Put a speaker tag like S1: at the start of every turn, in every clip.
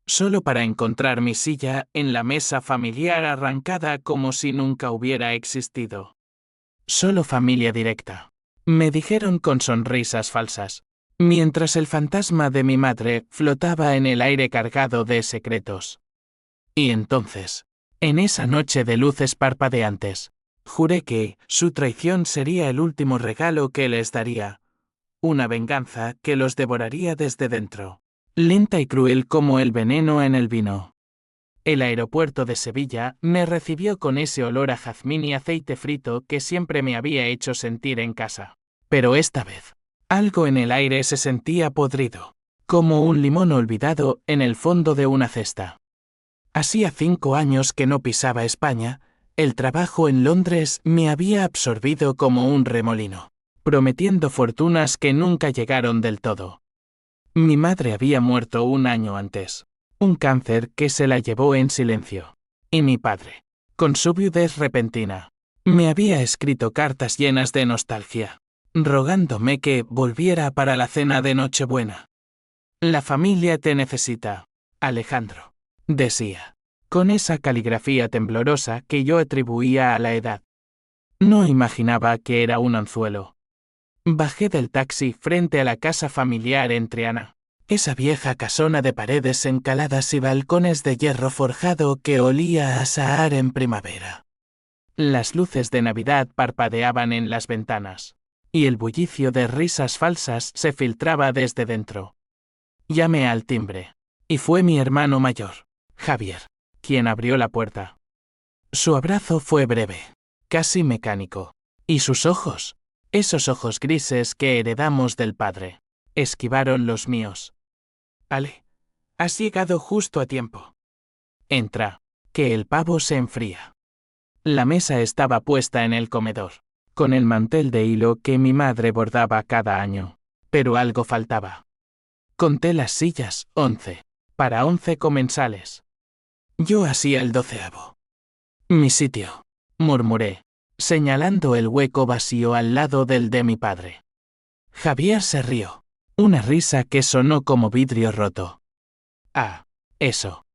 S1: solo para encontrar mi silla en la mesa familiar arrancada como si nunca hubiera existido. Solo familia directa, me dijeron con sonrisas falsas, mientras el fantasma de mi madre flotaba en el aire cargado de secretos. Y entonces, en esa noche de luces parpadeantes, juré que su traición sería el último regalo que les daría, una venganza que los devoraría desde dentro, lenta y cruel como el veneno en el vino. El aeropuerto de Sevilla me recibió con ese olor a jazmín y aceite frito que siempre me había hecho sentir en casa. Pero esta vez, algo en el aire se sentía podrido, como un limón olvidado en el fondo de una cesta. Hacía 5 años que no pisaba España, el trabajo en Londres me había absorbido como un remolino, prometiendo fortunas que nunca llegaron del todo. Mi madre había muerto 1 año antes, un cáncer que se la llevó en silencio. Y mi padre, con su viudez repentina, me había escrito cartas llenas de nostalgia, rogándome que volviera para la cena de Nochebuena. La familia te necesita, Alejandro, decía, con esa caligrafía temblorosa que yo atribuía a la edad. No imaginaba que era un anzuelo. Bajé del taxi frente a la casa familiar en Triana, esa vieja casona de paredes encaladas y balcones de hierro forjado que olía a Sahar en primavera. Las luces de Navidad parpadeaban en las ventanas, y el bullicio de risas falsas se filtraba desde dentro. Llamé al timbre, y fue mi hermano mayor, Javier, quien abrió la puerta. Su abrazo fue breve, casi mecánico, y sus ojos, esos ojos grises que heredamos del padre, esquivaron los míos. Ale, has llegado justo a tiempo. Entra, que el pavo se enfría. La mesa estaba puesta en el comedor, con el mantel de hilo que mi madre bordaba cada año, pero algo faltaba. Conté las sillas, 11, para 11 comensales. Yo hacía el 12º. Mi sitio, murmuré, señalando el hueco vacío al lado del de mi padre. Javier se rió, una risa que sonó como vidrio roto. Ah, eso.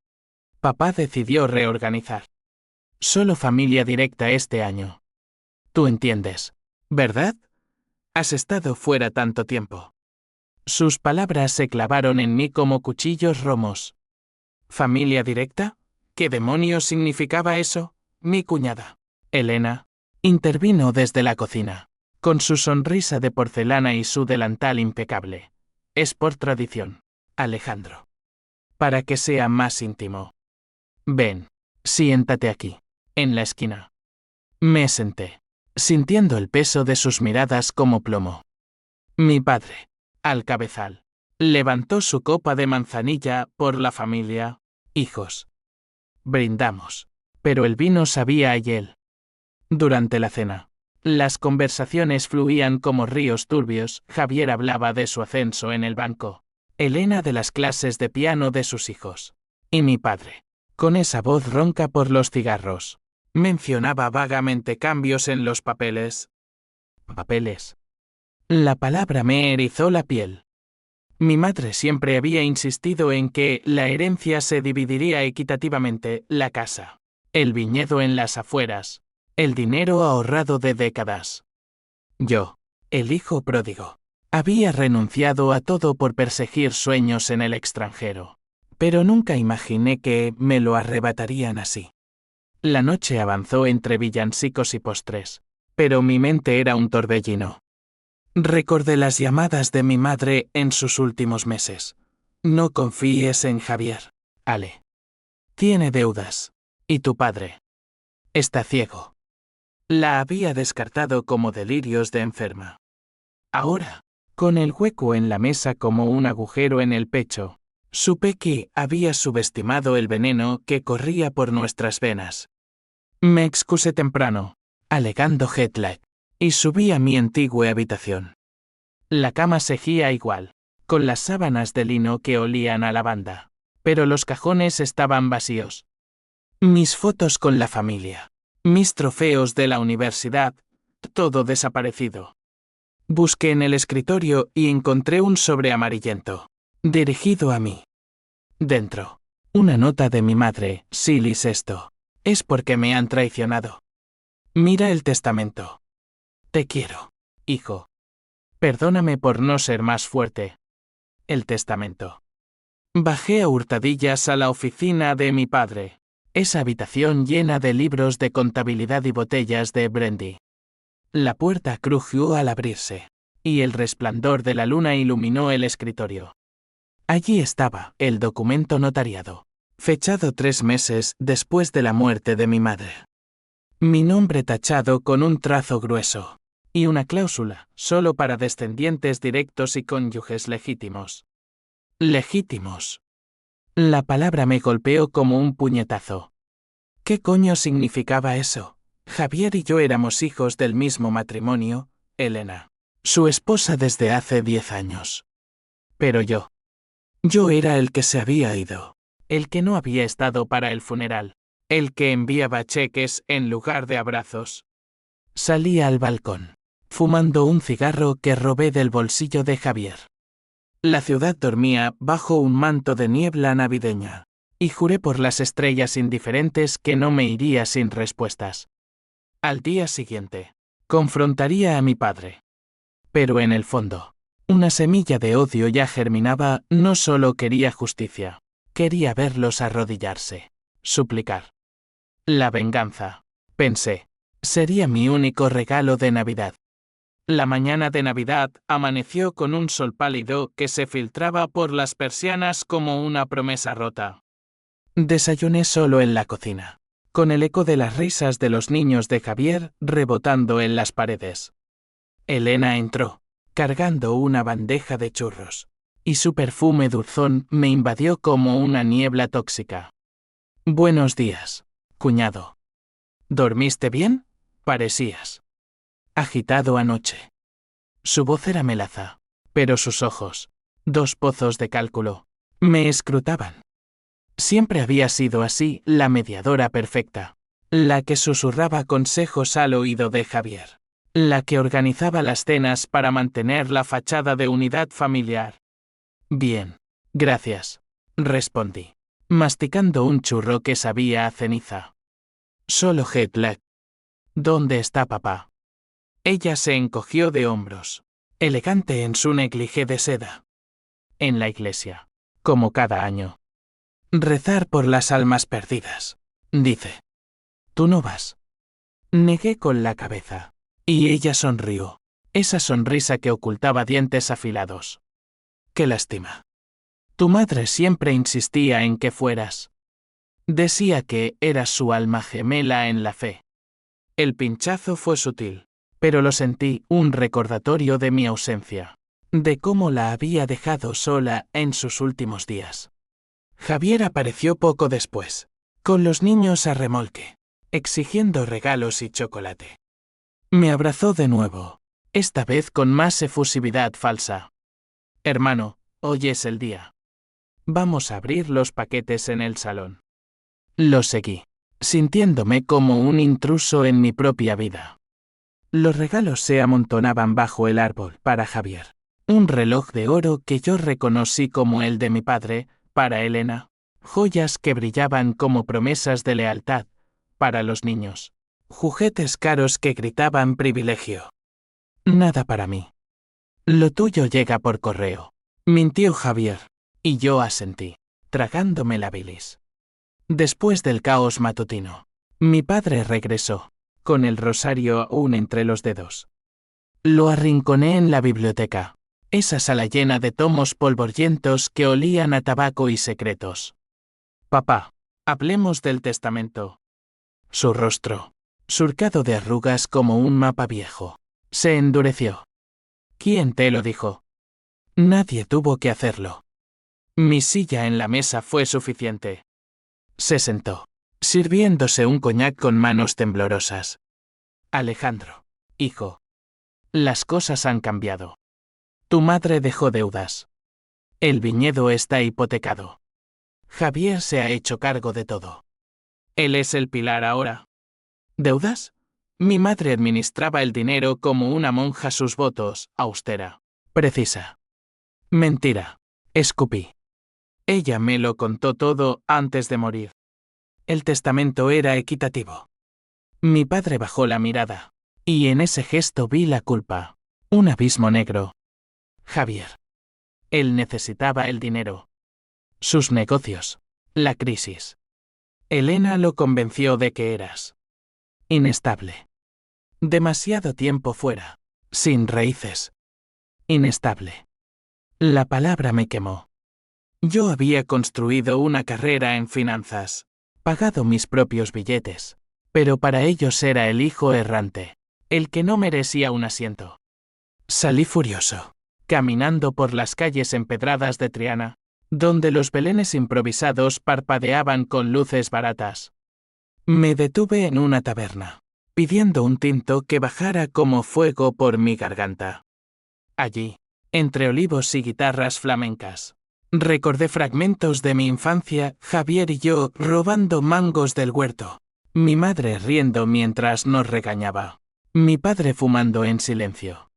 S1: Papá decidió reorganizar. Solo familia directa este año. Tú entiendes, ¿verdad? Has estado fuera tanto tiempo. Sus palabras se clavaron en mí como cuchillos romos. ¿Familia directa? ¿Qué demonios significaba eso? Mi cuñada, Elena, intervino desde la cocina, con su sonrisa de porcelana y su delantal impecable. Es por tradición, Alejandro. Para que sea más íntimo. Ven, siéntate aquí, en la esquina. Me senté, sintiendo el peso de sus miradas como plomo. Mi padre, al cabezal, levantó su copa de manzanilla por la familia, hijos. Brindamos, pero el vino sabía a hiel. Durante la cena, las conversaciones fluían como ríos turbios. Javier hablaba de su ascenso en el banco, Elena de las clases de piano de sus hijos, y mi padre, con esa voz ronca por los cigarros, mencionaba vagamente cambios en los papeles. ¿Papeles? La palabra me erizó la piel. Mi madre siempre había insistido en que la herencia se dividiría equitativamente, la casa, el viñedo en las afueras, el dinero ahorrado de décadas. Yo, el hijo pródigo, había renunciado a todo por perseguir sueños en el extranjero, pero nunca imaginé que me lo arrebatarían así. La noche avanzó entre villancicos y postres, pero mi mente era un torbellino. Recordé las llamadas de mi madre en sus últimos meses. No confíes en Javier, Ale. Tiene deudas. ¿Y tu padre? Está ciego. La había descartado como delirios de enferma. Ahora, con el hueco en la mesa como un agujero en el pecho, supe que había subestimado el veneno que corría por nuestras venas. Me excusé temprano, alegando jet lag, y subí a mi antigua habitación. La cama seguía igual, con las sábanas de lino que olían a lavanda, pero los cajones estaban vacíos. Mis fotos con la familia, mis trofeos de la universidad, todo desaparecido. Busqué en el escritorio y encontré un sobre amarillento, dirigido a mí. Dentro, Una nota de mi madre, Silly Sesto. Es porque me han traicionado. Mira el testamento. Te quiero, hijo. Perdóname por no ser más fuerte. El testamento. Bajé a hurtadillas a la oficina de mi padre. Esa habitación llena de libros de contabilidad y botellas de brandy. La puerta crujió al abrirse, y el resplandor de la luna iluminó el escritorio. Allí estaba el documento notariado, fechado 3 meses después de la muerte de mi madre. Mi nombre tachado con un trazo grueso, y una cláusula, solo para descendientes directos y cónyuges legítimos. Legítimos. La palabra me golpeó como un puñetazo. ¿Qué coño significaba eso? Javier y yo éramos hijos del mismo matrimonio, Elena, su esposa desde hace 10 años. Pero yo era el que se había ido, el que no había estado para el funeral, el que enviaba cheques en lugar de abrazos. Salí al balcón, fumando un cigarro que robé del bolsillo de Javier. La ciudad dormía bajo un manto de niebla navideña, y juré por las estrellas indiferentes que no me iría sin respuestas. Al día siguiente, confrontaría a mi padre. Pero en el fondo, una semilla de odio ya germinaba. No solo quería justicia, quería verlos arrodillarse, suplicar. La venganza, pensé, sería mi único regalo de Navidad. La mañana de Navidad amaneció con un sol pálido que se filtraba por las persianas como una promesa rota. Desayuné solo en la cocina, con el eco de las risas de los niños de Javier rebotando en las paredes. Elena entró, cargando una bandeja de churros, y su perfume dulzón me invadió como una niebla tóxica. Buenos días, cuñado. ¿Dormiste bien? Parecías agitado anoche. Su voz era melaza, pero sus ojos, 2 pozos de cálculo, me escrutaban. Siempre había sido así, la mediadora perfecta, la que susurraba consejos al oído de Javier, la que organizaba las cenas para mantener la fachada de unidad familiar. Bien, gracias, respondí, masticando un churro que sabía a ceniza. Solo jet lag. ¿Dónde está papá? Ella se encogió de hombros, elegante en su negligé de seda. En la iglesia, como cada año. Rezar por las almas perdidas, dice. ¿Tú no vas? Negué con la cabeza, y ella sonrió, esa sonrisa que ocultaba dientes afilados. Qué lástima. Tu madre siempre insistía en que fueras. Decía que eras su alma gemela en la fe. El pinchazo fue sutil, pero lo sentí, un recordatorio de mi ausencia, de cómo la había dejado sola en sus últimos días. Javier apareció poco después, con los niños a remolque, exigiendo regalos y chocolate. Me abrazó de nuevo, esta vez con más efusividad falsa. Hermano, hoy es el día. Vamos a abrir los paquetes en el salón. Lo seguí, sintiéndome como un intruso en mi propia vida. Los regalos se amontonaban bajo el árbol para Javier. Un reloj de oro que yo reconocí como el de mi padre, para Elena. Joyas que brillaban como promesas de lealtad, para los niños. Juguetes caros que gritaban privilegio. Nada para mí. Lo tuyo llega por correo. Mintió Javier, y yo asentí, tragándome la bilis. Después del caos matutino, mi padre regresó, con el rosario aún entre los dedos. Lo arrinconé en la biblioteca, esa sala llena de tomos polvorientos que olían a tabaco y secretos. Papá, hablemos del testamento. Su rostro, surcado de arrugas como un mapa viejo, se endureció. ¿Quién te lo dijo? Nadie tuvo que hacerlo. Mi silla en la mesa fue suficiente. Se sentó, sirviéndose un coñac con manos temblorosas. Alejandro, hijo. Las cosas han cambiado. Tu madre dejó deudas. El viñedo está hipotecado. Javier se ha hecho cargo de todo. Él es el pilar ahora. ¿Deudas? Mi madre administraba el dinero como una monja sus votos, austera, precisa. Mentira, escupí. Ella me lo contó todo antes de morir. El testamento era equitativo. Mi padre bajó la mirada. Y en ese gesto vi la culpa. Un abismo negro. Javier. Él necesitaba el dinero. Sus negocios. La crisis. Elena lo convenció de que eras inestable. Demasiado tiempo fuera. Sin raíces. Inestable. La palabra me quemó. Yo había construido una carrera en finanzas. Pagado mis propios billetes. Pero para ellos era el hijo errante. El que no merecía un asiento. Salí furioso. Caminando por las calles empedradas de Triana, donde los belenes improvisados parpadeaban con luces baratas. Me detuve en una taberna, pidiendo un tinto que bajara como fuego por mi garganta. Allí, entre olivos y guitarras flamencas, recordé fragmentos de mi infancia, Javier y yo robando mangos del huerto, mi madre riendo mientras nos regañaba, mi padre fumando en silencio.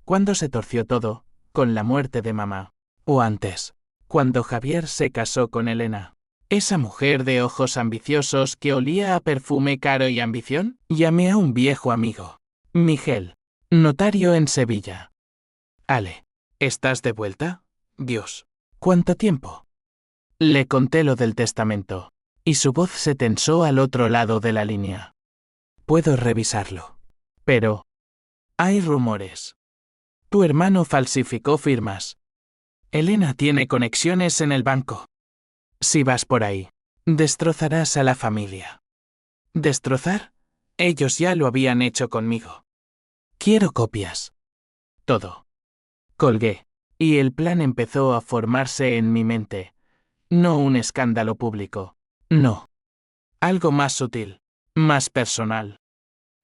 S1: ¿Cuándo se torció todo? Con la muerte de mamá. O antes, cuando Javier se casó con Elena. Esa mujer de ojos ambiciosos que olía a perfume caro y ambición. Llamé a un viejo amigo. Miguel, notario en Sevilla. Ale, ¿estás de vuelta? Dios, ¿cuánto tiempo? Le conté lo del testamento, y su voz se tensó al otro lado de la línea. Puedo revisarlo. Pero hay rumores. Tu hermano falsificó firmas. Elena tiene conexiones en el banco. Si vas por ahí, destrozarás a la familia. ¿Destrozar? Ellos ya lo habían hecho conmigo. Quiero copias. Todo. Colgué, y el plan empezó a formarse en mi mente. No un escándalo público. No. Algo más sutil, más personal.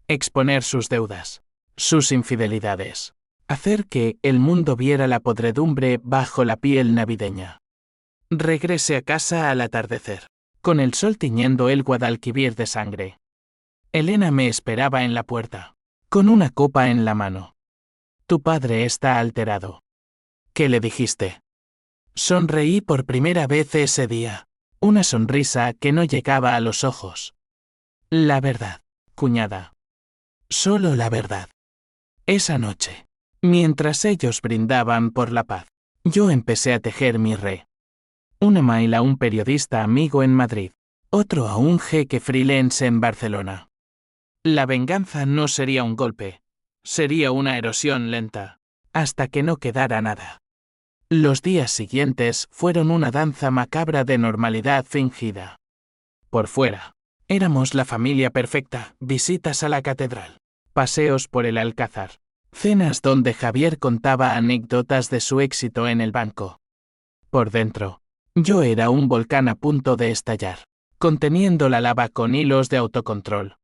S1: Exponer sus deudas, sus infidelidades. Hacer que el mundo viera la podredumbre bajo la piel navideña. Regresé a casa al atardecer, con el sol tiñendo el Guadalquivir de sangre. Elena me esperaba en la puerta, con una copa en la mano. Tu padre está alterado. ¿Qué le dijiste? Sonreí por primera vez ese día, una sonrisa que no llegaba a los ojos. La verdad, cuñada. Solo la verdad. Esa noche, mientras ellos brindaban por la paz, yo empecé a tejer mi re. Un email a un periodista amigo en Madrid, otro a un jeque freelance en Barcelona. La venganza no sería un golpe, sería una erosión lenta, hasta que no quedara nada. Los días siguientes fueron una danza macabra de normalidad fingida. Por fuera, éramos la familia perfecta, visitas a la catedral, paseos por el Alcázar, cenas donde Javier contaba anécdotas de su éxito en el banco. Por dentro, yo era un volcán a punto de estallar, conteniendo la lava con hilos de autocontrol.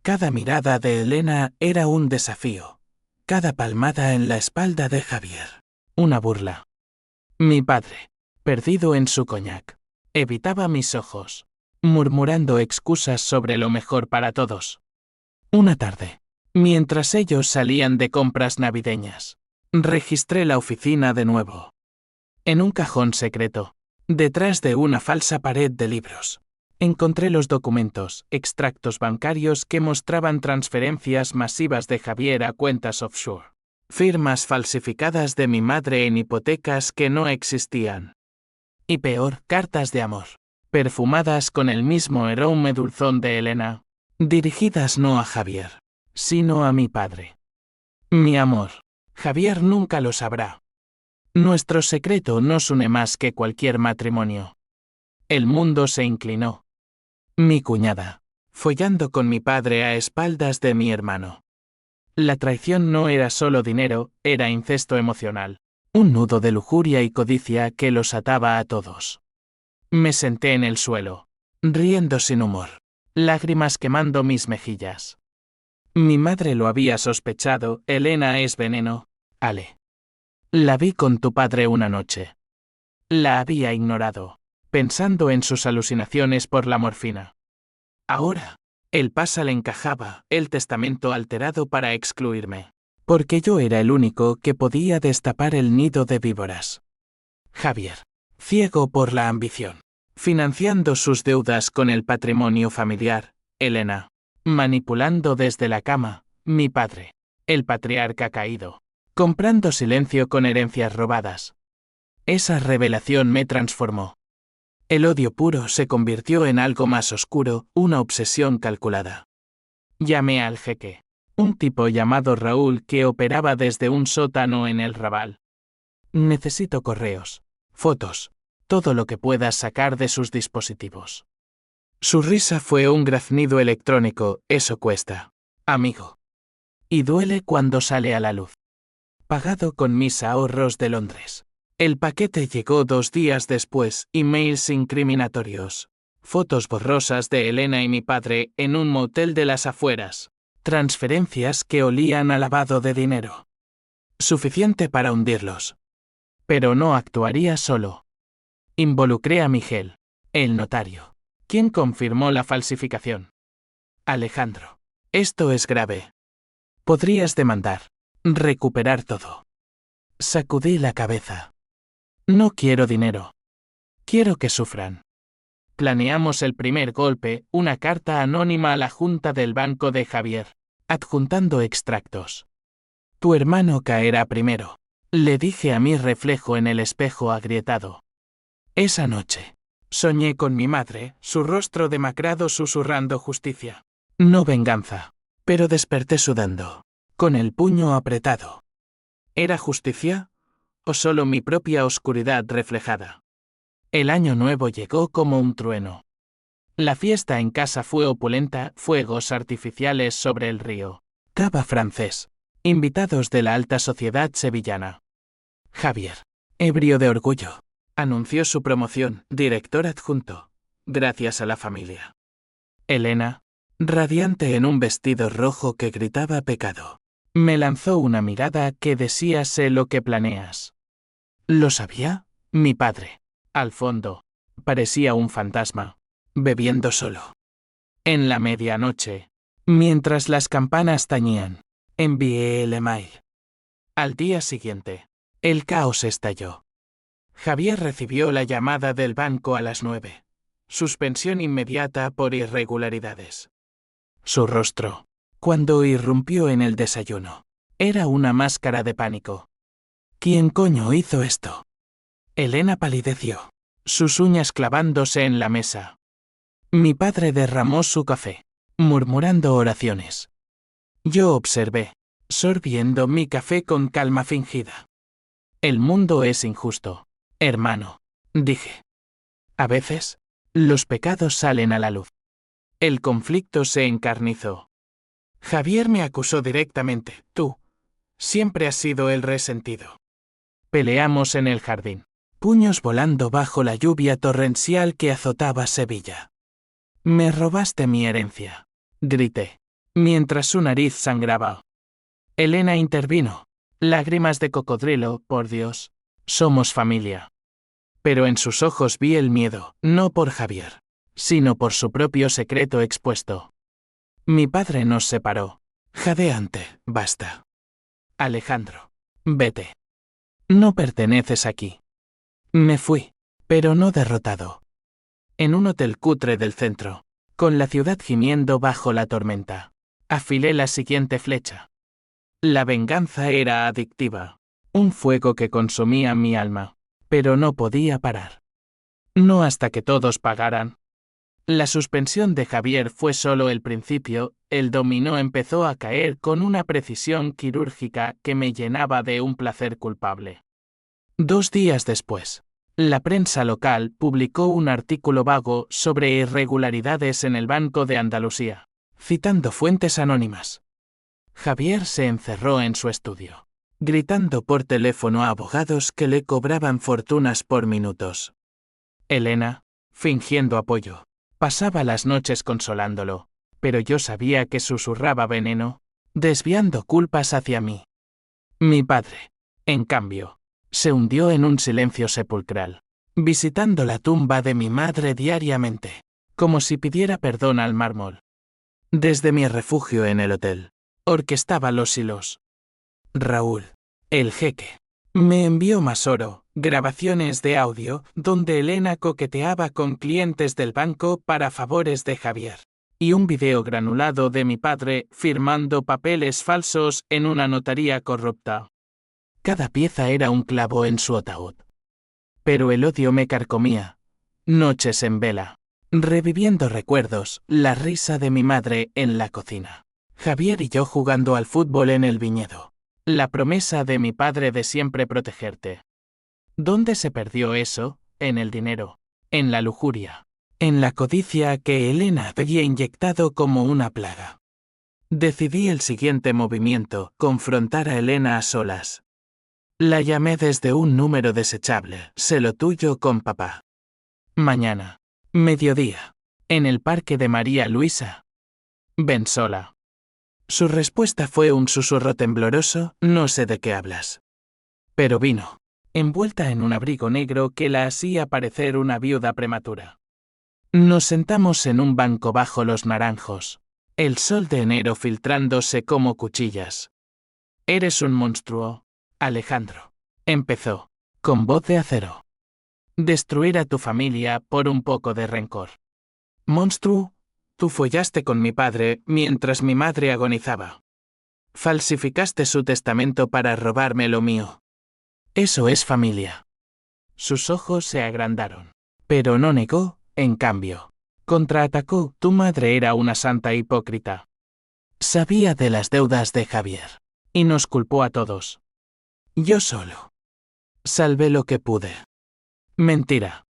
S1: Cada mirada de Elena era un desafío, cada palmada en la espalda de Javier, una burla. Mi padre, perdido en su coñac, evitaba mis ojos, murmurando excusas sobre lo mejor para todos. Una tarde, mientras ellos salían de compras navideñas, registré la oficina de nuevo. En un cajón secreto, detrás de una falsa pared de libros, encontré los documentos, extractos bancarios que mostraban transferencias masivas de Javier a cuentas offshore. Firmas falsificadas de mi madre en hipotecas que no existían. Y peor, cartas de amor, perfumadas con el mismo aroma dulzón de Elena, dirigidas no a Javier, sino a mi padre. Mi amor, Javier nunca lo sabrá. Nuestro secreto nos une más que cualquier matrimonio. El mundo se inclinó. Mi cuñada, follando con mi padre a espaldas de mi hermano. La traición no era solo dinero, era incesto emocional. Un nudo de lujuria y codicia que los ataba a todos. Me senté en el suelo, riendo sin humor, lágrimas quemando mis mejillas. Mi madre lo había sospechado, Elena es veneno, Ale. La vi con tu padre una noche. La había ignorado, pensando en sus alucinaciones por la morfina. Ahora, el pasa le encajaba, el testamento alterado para excluirme, porque yo era el único que podía destapar el nido de víboras. Javier, ciego por la ambición, financiando sus deudas con el patrimonio familiar, Elena, manipulando desde la cama, mi padre, el patriarca caído, comprando silencio con herencias robadas. Esa revelación me transformó. El odio puro se convirtió en algo más oscuro, una obsesión calculada. Llamé al jeque, un tipo llamado Raúl que operaba desde un sótano en el Raval. Necesito correos, fotos, todo lo que puedas sacar de sus dispositivos. Su risa fue un graznido electrónico, eso cuesta, amigo. Y duele cuando sale a la luz. Pagado con mis ahorros de Londres. El paquete llegó 2 días después, emails incriminatorios. Fotos borrosas de Elena y mi padre en un motel de las afueras. Transferencias que olían a lavado de dinero. Suficiente para hundirlos. Pero no actuaría solo. Involucré a Miguel, el notario, quien confirmó la falsificación. Alejandro, esto es grave. Podrías demandar, recuperar todo. Sacudí la cabeza. No quiero dinero. Quiero que sufran. Planeamos el primer golpe, una carta anónima a la junta del banco de Javier, adjuntando extractos. Tu hermano caerá primero, le dije a mi reflejo en el espejo agrietado. Esa noche, soñé con mi madre, su rostro demacrado susurrando justicia. No venganza, pero desperté sudando, con el puño apretado. ¿Era justicia? ¿O solo mi propia oscuridad reflejada? El año nuevo llegó como un trueno. La fiesta en casa fue opulenta, fuegos artificiales sobre el río, cava francés, invitados de la alta sociedad sevillana. Javier, ebrio de orgullo, anunció su promoción, director adjunto, gracias a la familia. Elena, radiante en un vestido rojo que gritaba pecado, me lanzó una mirada que decía sé lo que planeas. ¿Lo sabía? Mi padre, al fondo, parecía un fantasma, bebiendo solo. En la medianoche, mientras las campanas tañían, envié el email. Al día siguiente, el caos estalló. Javier recibió la llamada del banco a las 9. Suspensión inmediata por irregularidades. Su rostro, cuando irrumpió en el desayuno, era una máscara de pánico. ¿Quién coño hizo esto? Elena palideció, sus uñas clavándose en la mesa. Mi padre derramó su café, murmurando oraciones. Yo observé, sorbiendo mi café con calma fingida. El mundo es injusto, hermano, dije. A veces, los pecados salen a la luz. El conflicto se encarnizó. Javier me acusó directamente, tú. Siempre has sido el resentido. Peleamos en el jardín, puños volando bajo la lluvia torrencial que azotaba Sevilla. Me robaste mi herencia, grité, mientras su nariz sangraba. Elena intervino, lágrimas de cocodrilo, por Dios, somos familia. Pero en sus ojos vi el miedo, no por Javier, sino por su propio secreto expuesto. Mi padre nos separó. Jadeante, basta. Alejandro, vete. No perteneces aquí. Me fui, pero no derrotado. En un hotel cutre del centro, con la ciudad gimiendo bajo la tormenta, afilé la siguiente flecha. La venganza era adictiva, un fuego que consumía mi alma, pero no podía parar. No hasta que todos pagaran. La suspensión de Javier fue solo el principio, el dominó empezó a caer con una precisión quirúrgica que me llenaba de un placer culpable. 2 días después, la prensa local publicó un artículo vago sobre irregularidades en el Banco de Andalucía, citando fuentes anónimas. Javier se encerró en su estudio, gritando por teléfono a abogados que le cobraban fortunas por minutos. Elena, fingiendo apoyo, pasaba las noches consolándolo, pero yo sabía que susurraba veneno, desviando culpas hacia mí. Mi padre, en cambio, se hundió en un silencio sepulcral, visitando la tumba de mi madre diariamente, como si pidiera perdón al mármol. Desde mi refugio en el hotel, orquestaba los hilos. Raúl, el jeque, Me envió más oro, grabaciones de audio, donde Elena coqueteaba con clientes del banco para favores de Javier. Y un video granulado de mi padre firmando papeles falsos en una notaría corrupta. Cada pieza era un clavo en su ataúd. Pero el odio me carcomía. Noches en vela. Reviviendo recuerdos, la risa de mi madre en la cocina. Javier y yo jugando al fútbol en el viñedo. La promesa de mi padre de siempre protegerte. ¿Dónde se perdió eso? En el dinero. En la lujuria. En la codicia que Elena había inyectado como una plaga. Decidí el siguiente movimiento, confrontar a Elena a solas. La llamé desde un número desechable, sé lo tuyo con papá. Mañana. Mediodía. En el parque de María Luisa. Ven sola. Su respuesta fue un susurro tembloroso, no sé de qué hablas. Pero vino, envuelta en un abrigo negro que la hacía parecer una viuda prematura. Nos sentamos en un banco bajo los naranjos, el sol de enero filtrándose como cuchillas. Eres un monstruo, Alejandro. Empezó, con voz de acero. Destruir a tu familia por un poco de rencor. Monstruo, tú follaste con mi padre mientras mi madre agonizaba. Falsificaste su testamento para robarme lo mío. Eso es familia. Sus ojos se agrandaron. Pero no negó, en cambio. Contraatacó, tu madre era una santa hipócrita. Sabía de las deudas de Javier. Y nos culpó a todos. Yo solo. Salvé lo que pude. Mentira.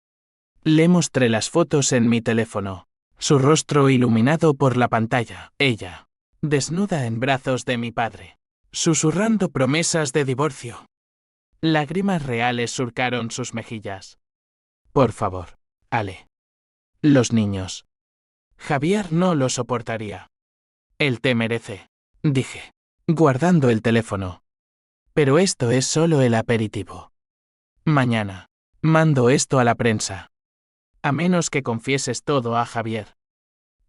S1: Le mostré las fotos en mi teléfono. Su rostro iluminado por la pantalla. Ella, desnuda en brazos de mi padre. Susurrando promesas de divorcio. Lágrimas reales surcaron sus mejillas. Por favor, Ale. Los niños. Javier no lo soportaría. Él te merece, dije, guardando el teléfono. Pero esto es solo el aperitivo. Mañana. Mando esto a la prensa. A menos que confieses todo a Javier.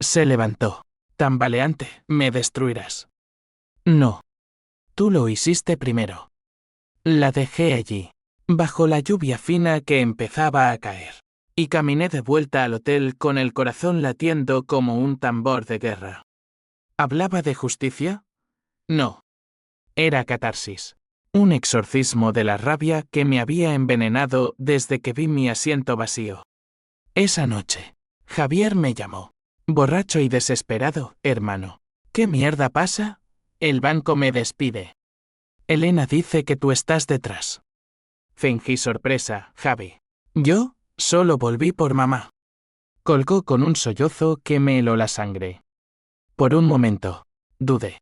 S1: Se levantó. Tambaleante, me destruirás. No. Tú lo hiciste primero. La dejé allí, bajo la lluvia fina que empezaba a caer, y caminé de vuelta al hotel con el corazón latiendo como un tambor de guerra. ¿Hablaba de justicia? No. Era catarsis. Un exorcismo de la rabia que me había envenenado desde que vi mi asiento vacío. Esa noche, Javier me llamó. Borracho y desesperado, hermano. ¿Qué mierda pasa? El banco me despide. Elena dice que tú estás detrás. Fingí sorpresa, Javi. Yo, solo volví por mamá. Colgó con un sollozo que me heló la sangre. Por un momento, dudé.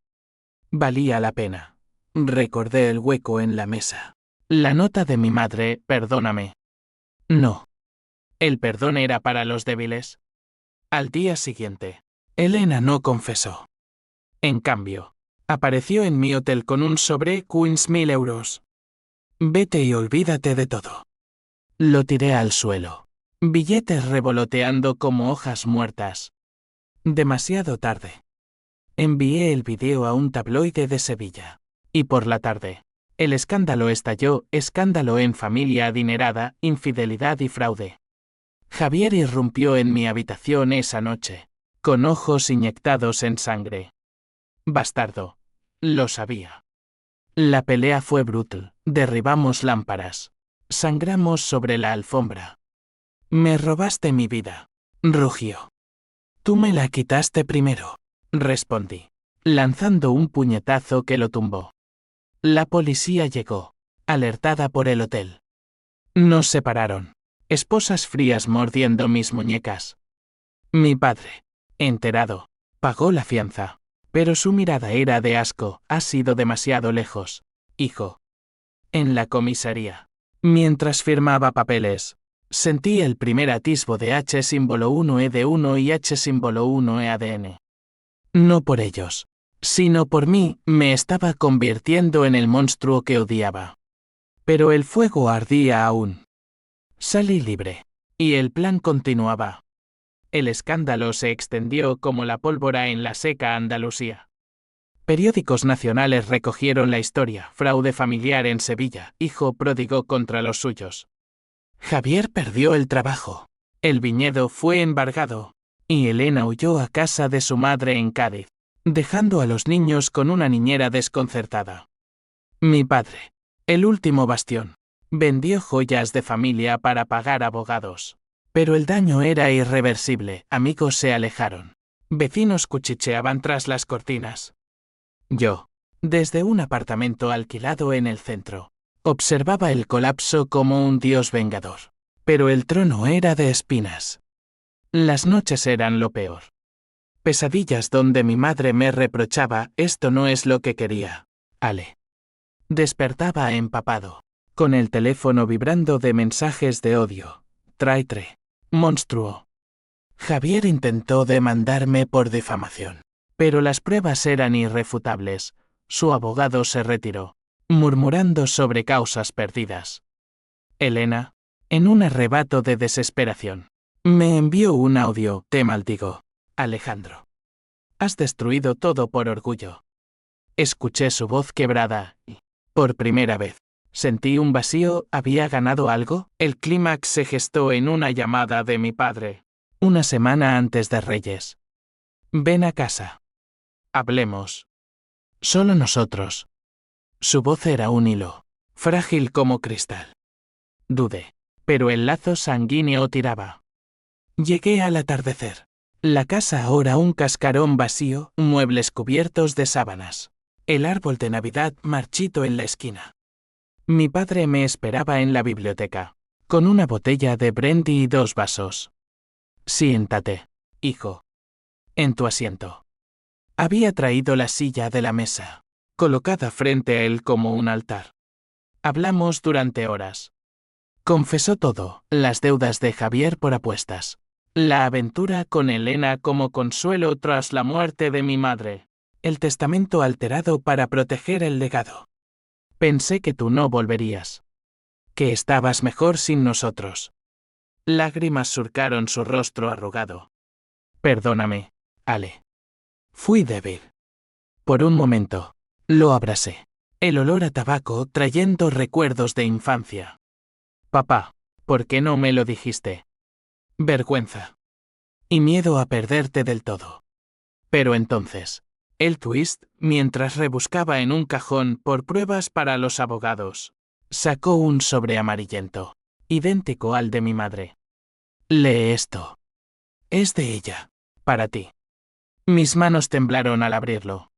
S1: Valía la pena. Recordé el hueco en la mesa. La nota de mi madre, perdóname. No. ¿El perdón era para los débiles? Al día siguiente, Elena no confesó. En cambio, apareció en mi hotel con un sobre 15.000 euros. Vete y olvídate de todo. Lo tiré al suelo. Billetes revoloteando como hojas muertas. Demasiado tarde. Envié el video a un tabloide de Sevilla. Y por la tarde, el escándalo estalló, escándalo en familia adinerada, infidelidad y fraude. Javier irrumpió en mi habitación esa noche, con ojos inyectados en sangre. Bastardo. Lo sabía. La pelea fue brutal, derribamos lámparas. Sangramos sobre la alfombra. Me robaste mi vida. Rugió. Tú me la quitaste primero. Respondí, lanzando un puñetazo que lo tumbó. La policía llegó, alertada por el hotel. Nos separaron. Esposas frías mordiendo mis muñecas. Mi padre, enterado, pagó la fianza, pero su mirada era de asco. Has ido demasiado lejos, hijo. En la comisaría, mientras firmaba papeles, sentí el primer atisbo de H símbolo 1E1 y H símbolo 1E-ADN. No por ellos, sino por mí, me estaba convirtiendo en el monstruo que odiaba. Pero el fuego ardía aún. Salí libre. Y el plan continuaba. El escándalo se extendió como la pólvora en la seca Andalucía. Periódicos nacionales recogieron la historia: fraude familiar en Sevilla, hijo pródigo contra los suyos. Javier perdió el trabajo. El viñedo fue embargado. Y Elena huyó a casa de su madre en Cádiz, dejando a los niños con una niñera desconcertada. Mi padre, el último bastión, vendió joyas de familia para pagar abogados. Pero el daño era irreversible, amigos se alejaron. Vecinos cuchicheaban tras las cortinas. Yo, desde un apartamento alquilado en el centro, observaba el colapso como un dios vengador. Pero el trono era de espinas. Las noches eran lo peor. Pesadillas donde mi madre me reprochaba: esto no es lo que quería, Ale. Despertaba empapado, con el teléfono vibrando de mensajes de odio. Traitre. Monstruo. Javier intentó demandarme por difamación. Pero las pruebas eran irrefutables. Su abogado se retiró, murmurando sobre causas perdidas. Elena, en un arrebato de desesperación, me envió un audio: te maldigo, Alejandro. Has destruido todo por orgullo. Escuché su voz quebrada y, por primera vez, sentí un vacío. ¿Había ganado algo? El clímax se gestó en una llamada de mi padre, una semana antes de Reyes. Ven a casa. Hablemos. Solo nosotros. Su voz era un hilo, frágil como cristal. Dudé, pero el lazo sanguíneo tiraba. Llegué al atardecer. La casa ahora un cascarón vacío, muebles cubiertos de sábanas. El árbol de Navidad marchito en la esquina. Mi padre me esperaba en la biblioteca, con una botella de brandy y 2 vasos. Siéntate, hijo. En tu asiento. Había traído la silla de la mesa, colocada frente a él como un altar. Hablamos durante horas. Confesó todo: las deudas de Javier por apuestas, la aventura con Elena como consuelo tras la muerte de mi madre, el testamento alterado para proteger el legado. Pensé que tú no volverías, que estabas mejor sin nosotros. Lágrimas surcaron su rostro arrugado. Perdóname, Ale. Fui débil. Por un momento, lo abracé. El olor a tabaco trayendo recuerdos de infancia. Papá, ¿por qué no me lo dijiste? Vergüenza. Y miedo a perderte del todo. Pero entonces, el twist, mientras rebuscaba en un cajón por pruebas para los abogados, sacó un sobre amarillento, idéntico al de mi madre. Lee esto. Es de ella, para ti. Mis manos temblaron al abrirlo.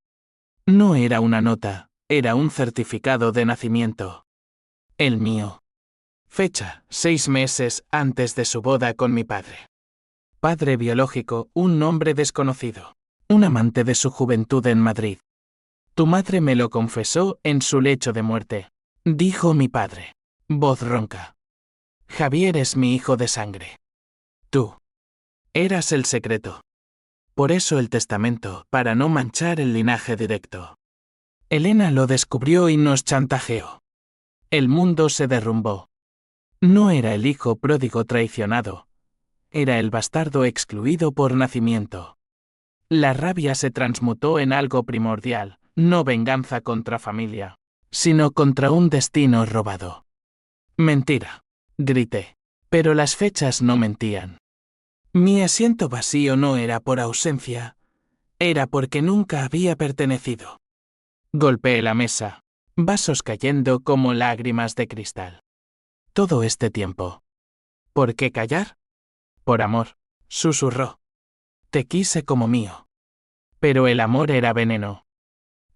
S1: No era una nota, era un certificado de nacimiento. El mío. Fecha: 6 meses antes de su boda con mi padre. Padre biológico: un nombre desconocido. Un amante de su juventud en Madrid. Tu madre me lo confesó en su lecho de muerte, dijo mi padre. Voz ronca. Javier es mi hijo de sangre. Tú. Eras el secreto. Por eso el testamento, para no manchar el linaje directo. Elena lo descubrió y nos chantajeó. El mundo se derrumbó. No era el hijo pródigo traicionado. Era el bastardo excluido por nacimiento. La rabia se transmutó en algo primordial: no venganza contra familia, sino contra un destino robado. Mentira, grité. Pero las fechas no mentían. Mi asiento vacío no era por ausencia, era porque nunca había pertenecido. Golpeé la mesa, vasos cayendo como lágrimas de cristal. Todo este tiempo. ¿Por qué callar? Por amor, susurró. Te quise como mío. Pero el amor era veneno.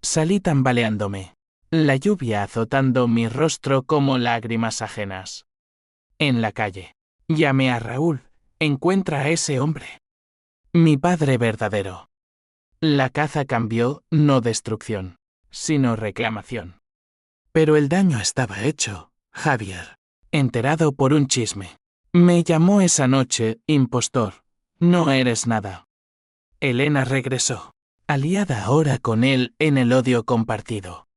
S1: Salí tambaleándome, la lluvia azotando mi rostro como lágrimas ajenas. En la calle, llamé a Raúl: encuentra a ese hombre. Mi padre verdadero. La caza cambió, no destrucción, sino reclamación. Pero el daño estaba hecho, Javier, enterado por un chisme. Me llamó esa noche: impostor, no eres nada. Elena regresó, aliada ahora con él en el odio compartido.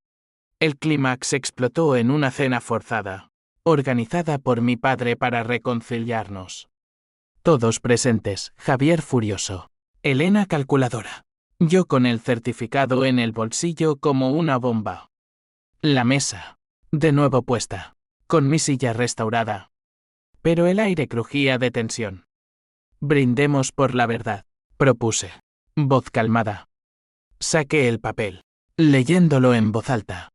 S1: El clímax explotó en una cena forzada, organizada por mi padre para reconciliarnos. Todos presentes: Javier furioso, Elena calculadora, Yo con el certificado en el bolsillo como una bomba. La mesa, de nuevo puesta, con mi silla restaurada. Pero el aire crujía de tensión. Brindemos por la verdad, propuse. Voz calmada. Saqué el papel, leyéndolo en voz alta.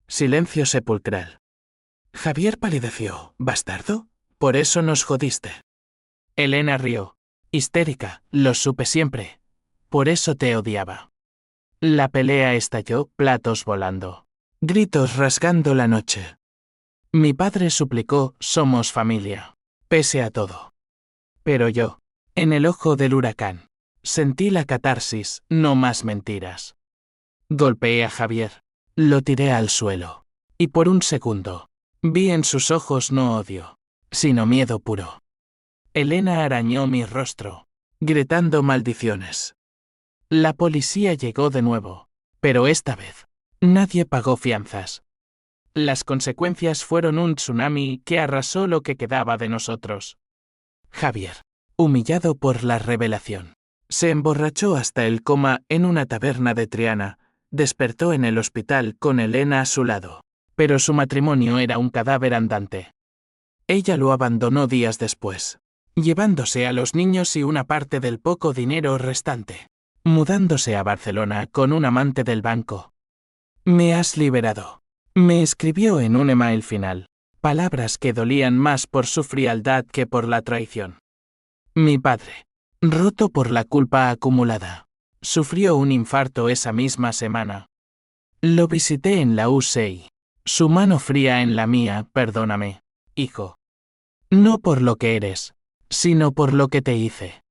S1: Silencio sepulcral. Javier palideció. ¿Bastardo? Por eso nos jodiste. Elena rió. Histérica, lo supe siempre. Por eso te odiaba. La pelea estalló, platos volando. Gritos rasgando la noche. Mi padre suplicó, somos familia. Pese a todo. Pero yo, en el ojo del huracán, sentí la catarsis, no más mentiras. Golpeé a Javier. Lo tiré al suelo. Y por un segundo, vi en sus ojos no odio, sino miedo puro. Elena arañó mi rostro, gritando maldiciones. La policía llegó de nuevo, pero esta vez, nadie pagó fianzas. Las consecuencias fueron un tsunami que arrasó lo que quedaba de nosotros. Javier, humillado por la revelación, se emborrachó hasta el coma en una taberna de Triana, despertó en el hospital con Elena a su lado, pero su matrimonio era un cadáver andante. Ella lo abandonó días después, llevándose a los niños y una parte del poco dinero restante, mudándose a Barcelona con un amante del banco. Me has liberado. Me escribió en un email final, palabras que dolían más por su frialdad que por la traición. Mi padre, roto por la culpa acumulada, sufrió un infarto esa misma semana. Lo visité en la UCI. Su mano fría en la mía, perdóname, hijo. No por lo que eres, sino por lo que te hice.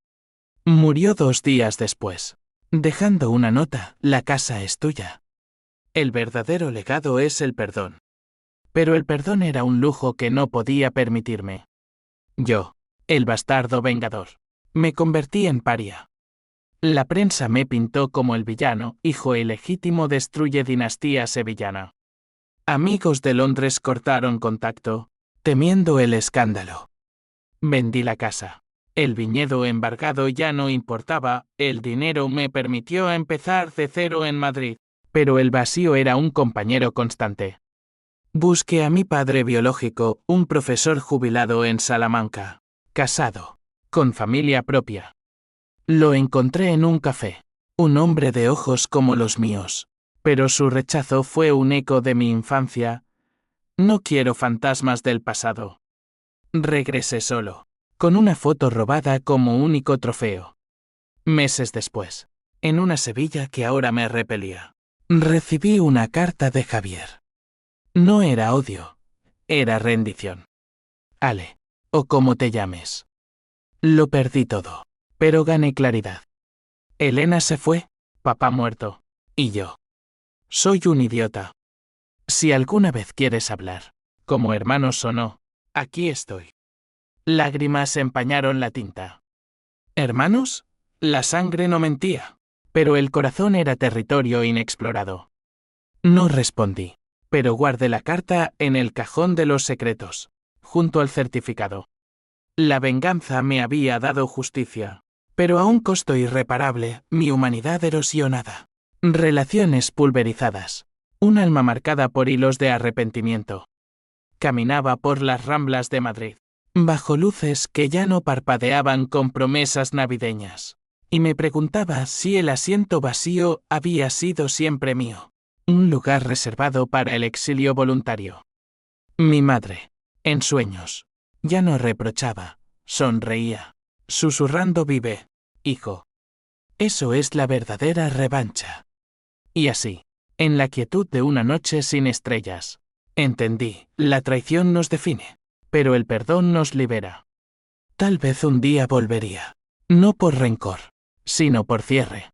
S1: Murió 2 días después, dejando una nota, la casa es tuya. El verdadero legado es el perdón. Pero el perdón era un lujo que no podía permitirme. Yo, el bastardo vengador, me convertí en paria. La prensa me pintó como el villano, hijo ilegítimo destruye dinastía sevillana. Amigos de Londres cortaron contacto, temiendo el escándalo. Vendí la casa. El viñedo embargado ya no importaba, el dinero me permitió empezar de cero en Madrid, pero el vacío era un compañero constante. Busqué a mi padre biológico, un profesor jubilado en Salamanca, casado, con familia propia. Lo encontré en un café, un hombre de ojos como los míos, pero su rechazo fue un eco de mi infancia. No quiero fantasmas del pasado. Regresé solo, con una foto robada como único trofeo. Meses después, en una Sevilla que ahora me repelía, recibí una carta de Javier. No era odio, era rendición. Ale, o como te llames. Lo perdí todo, pero gané claridad. Elena se fue, papá muerto, y yo. Soy un idiota. Si alguna vez quieres hablar, como hermanos o no, aquí estoy. Lágrimas empañaron la tinta. ¿Hermanos? La sangre no mentía, pero el corazón era territorio inexplorado. No respondí, pero guardé la carta en el cajón de los secretos, junto al certificado. La venganza me había dado justicia, pero a un costo irreparable, mi humanidad erosionada. Relaciones pulverizadas. Un alma marcada por hilos de arrepentimiento. Caminaba por las Ramblas de Madrid, bajo luces que ya no parpadeaban con promesas navideñas, y me preguntaba si el asiento vacío había sido siempre mío, un lugar reservado para el exilio voluntario. Mi madre, en sueños, ya no reprochaba, sonreía, susurrando vive, hijo. Eso es la verdadera revancha. Y así, en la quietud de una noche sin estrellas, entendí, la traición nos define, pero el perdón nos libera. Tal vez un día volvería, no por rencor, sino por cierre.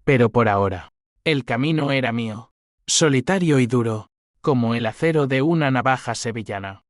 S1: Pero por ahora, el camino era mío, solitario y duro, como el acero de una navaja sevillana.